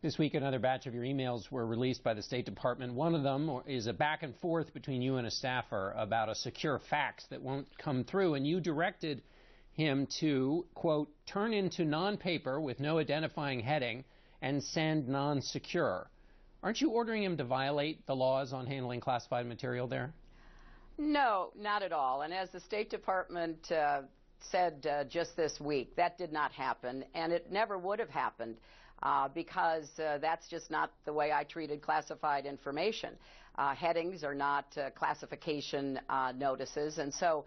This week, another batch of your emails were released by the State Department. One of them is a back and forth between you and a staffer about a secure fax that won't come through, and you directed him to, quote, turn into non-paper with no identifying heading and send non-secure. Aren't you ordering him to violate the laws on handling classified material there? No, not at all. And as the State Department said just this week, that did not happen, and it never would have happened. Because that's just not the way I treated classified information. Headings are not classification notices, and so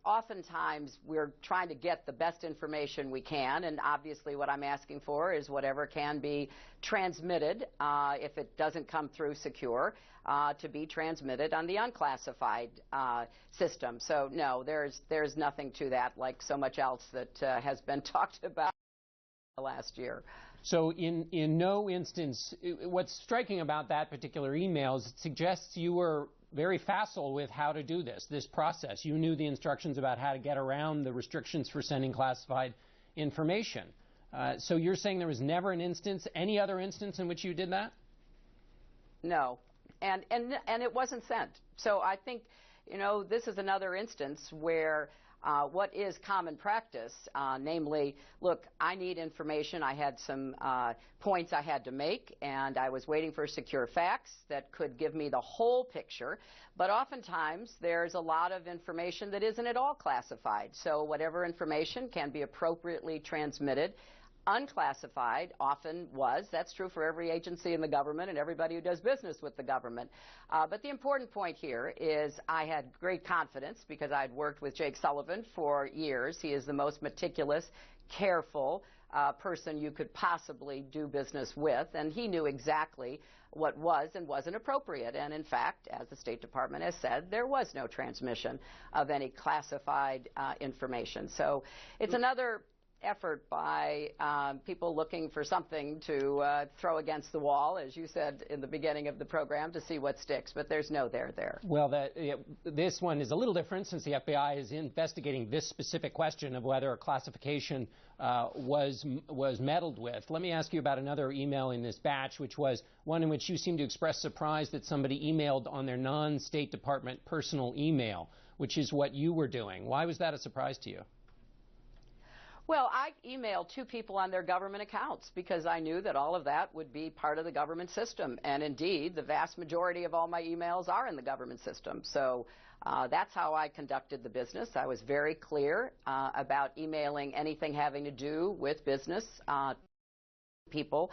oftentimes we're trying to get the best information we can, and obviously what I'm asking for is whatever can be transmitted, if it doesn't come through secure, to be transmitted on the unclassified system. So no, there's nothing to that, like so much else that has been talked about last year. So in no instance, what's striking about that particular email is it suggests you were very facile with how to do this process. You knew the instructions about how to get around the restrictions for sending classified information. So you're saying there was never an instance, any other instance in which you did that? No, and it wasn't sent. So I think, you know, this is another instance where what is common practice, namely, look, I need information. I had some points I had to make, and I was waiting for a secure fax that could give me the whole picture. But oftentimes, there's a lot of information that isn't at all classified. So whatever information can be appropriately transmitted, unclassified often was. That's true for every agency in the government and everybody who does business with the government. But the important point here is I had great confidence because I'd worked with Jake Sullivan for years. He is the most meticulous, careful person you could possibly do business with, and he knew exactly what was and wasn't appropriate. And in fact, as the State Department has said, there was no transmission of any classified information. So it's another effort by people looking for something to throw against the wall, as you said in the beginning of the program, to see what sticks. But there's no there. Well, this one is a little different since the FBI is investigating this specific question of whether a classification was meddled with. Let me ask you about another email in this batch, which was one in which you seemed to express surprise that somebody emailed on their non-State Department personal email, which is what you were doing. Why was that a surprise to you? Well, I emailed 2 people on their government accounts because I knew that all of that would be part of the government system. And indeed, the vast majority of all my emails are in the government system. So that's how I conducted the business. I was very clear about emailing anything having to do with business people